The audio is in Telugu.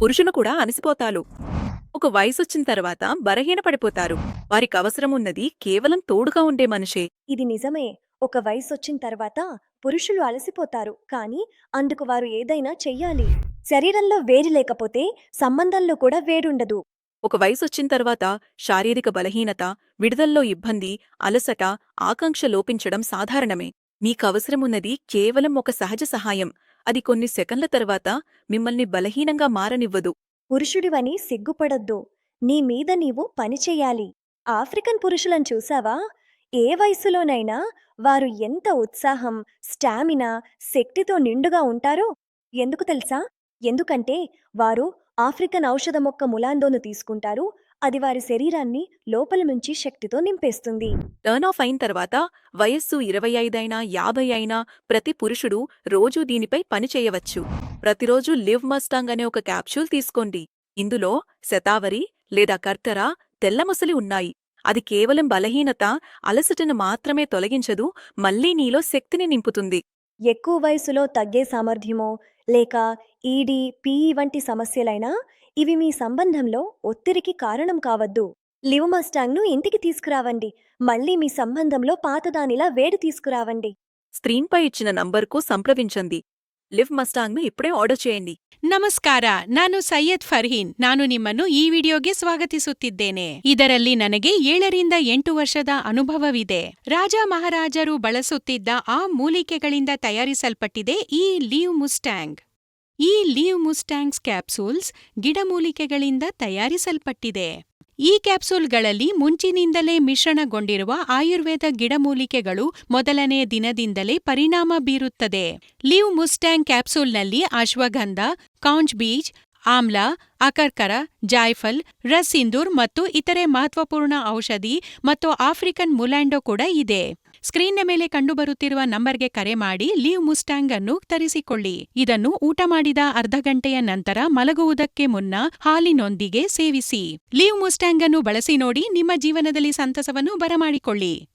పురుషులు కూడా అలసిపోతారు. ఒక వయసొచ్చిన తర్వాత బలహీన పడిపోతారు. వారికవసరమున్నది కేవలం తోడుగా ఉండే మనిషే. ఇది నిజమే. ఒక వయసొచ్చిన తర్వాత పురుషులు అలసిపోతారు, కానీ అందుకు వారు ఏదైనా చెయ్యాలి. శరీరంలో వేడి లేకపోతే సంబంధంలో కూడా వేడుండదు. ఒక వయసొచ్చిన తర్వాత శారీరక బలహీనత, విడుదల్లో ఇబ్బంది, అలసట, ఆకాంక్ష లోపించడం సాధారణమే. మీకవసరమున్నది కేవలం ఒక సహజ సహాయం. అది కొన్ని సెకన్ల తర్వాత మిమ్మల్ని బలహీనంగా మారనివ్వదు. పురుషుడివని సిగ్గుపడొద్దు. నీ మీద నీవు పనిచెయ్యాలి. ఆఫ్రికన్ పురుషులను చూసావా? ఏ వయసులోనైనా వారు ఎంత ఉత్సాహం, స్టామినా, శక్తితో నిండుగా ఉంటారో. ఎందుకు తెలుసా? ఎందుకంటే వారు ఆఫ్రికన్ ఔషధ మొక్క ములాందోను తీసుకుంటారు. అది వారి శరీరాన్ని లోపల నుంచి శక్తితో నింపేస్తుంది. టర్న్ ఆఫ్ అయిన తర్వాత వయస్సు 25 అయినా 50 అయినా ప్రతి పురుషుడు రోజూ దీనిపై పనిచేయవచ్చు. ప్రతిరోజు లివ్ మస్టాంగ్ అనే ఒక క్యాప్సూల్ తీసుకోండి. ఇందులో శతావరి లేదా కర్తెర, తెల్లముసలి ఉన్నాయి. అది కేవలం బలహీనత, అలసటను మాత్రమే తొలగించదు, మళ్లీ నీలో శక్తిని నింపుతుంది. ఎక్కువ వయసులో తగ్గే సామర్థ్యమో లేక ఈడీ, పీఈ వంటి సమస్యలైనా ఇవి మీ సంబంధంలో ఒత్తిడికి కారణం కావద్దు. లివ్ మస్టాంగ్ను ఇంటికి తీసుకురావండి. మళ్ళీ మీ సంబంధంలో పాతదానిలా వేడి తీసుకురావండి. స్క్రీన్పై ఇచ్చిన నంబర్కు సంప్రదించండి. లివ్ మస్టాంగ్ను ఇప్పుడే ಆರ್ಡರ್ చేయండి. ನಮಸ್ಕಾರ, ನಾನು ಸೈಯದ್ ಫರ್ಹೀನ್. ನಾನು ನಿಮ್ಮನ್ನು ಈ ವಿಡಿಯೋಗೆ ಸ್ವಾಗತಿಸುತ್ತಿದ್ದೇನೆ. ಇದರಲ್ಲಿ ನನಗೆ 7ರಿಂದ 8 ವರ್ಷದ ಅನುಭವವಿದೆ. ರಾಜ ಮಹಾರಾಜರು ಬಳಸುತ್ತಿದ್ದ ಆ ಮೂಲಿಕೆಗಳಿಂದ ತಯಾರಿಸಲ್ಪಟ್ಟಿದೆ ಈ ಲೀವ್ ಮುಸ್ಟ್ಯಾಂಗ್. ಈ ಲೀವ್ ಮುಸ್ಟ್ಯಾಂಗ್ಸ್ ಕ್ಯಾಪ್ಸೂಲ್ಸ್ ಗಿಡಮೂಲಿಕೆಗಳಿಂದ ತಯಾರಿಸಲ್ಪಟ್ಟಿದೆ. ಈ ಕ್ಯಾಪ್ಸೂಲ್ಗಳಲ್ಲಿ ಮುಂಚಿನಿಂದಲೇ ಮಿಶ್ರಣಗೊಂಡಿರುವ ಆಯುರ್ವೇದ ಗಿಡಮೂಲಿಕೆಗಳು ಮೊದಲನೇ ದಿನದಿಂದಲೇ ಪರಿಣಾಮ ಬೀರುತ್ತದೆ. ಲೀವ್ ಮುಸ್ಟ್ಯಾಂಗ್ ಕ್ಯಾಪ್ಸೂಲ್ನಲ್ಲಿ ಅಶ್ವಗಂಧ, ಕೌಂಜ್ ಬೀಜ್, ಆಮ್ಲ, ಅಕರ್ಕರ, ಜಾಯ್ಫಲ್, ರಸ್ಸಿಂದೂರ್ ಮತ್ತು ಇತರೆ ಮಹತ್ವಪೂರ್ಣ ಔಷಧಿ ಮತ್ತು ಆಫ್ರಿಕನ್ ಮುಲ್ಯಾಂಡೋ ಕೂಡ ಇದೆ. ಸ್ಕ್ರೀನ್ನ ಮೇಲೆ ಕಂಡುಬರುತ್ತಿರುವ ನಂಬರ್ಗೆ ಕರೆ ಮಾಡಿ ಲೀವ್ ಮುಸ್ಟ್ಯಾಂಗ್ ಅನ್ನು ತರಿಸಿಕೊಳ್ಳಿ. ಇದನ್ನು ಊಟ ಮಾಡಿದ ಅರ್ಧ ಗಂಟೆಯ ನಂತರ ಮಲಗುವುದಕ್ಕೆ ಮುನ್ನ ಹಾಲಿನೊಂದಿಗೆ ಸೇವಿಸಿ. ಲೀವ್ ಮುಸ್ಟ್ಯಾಂಗ್ ಅನ್ನು ಬಳಸಿ ನೋಡಿ, ನಿಮ್ಮ ಜೀವನದಲ್ಲಿ ಸಂತಸವನ್ನು ಬರಮಾಡಿಕೊಳ್ಳಿ.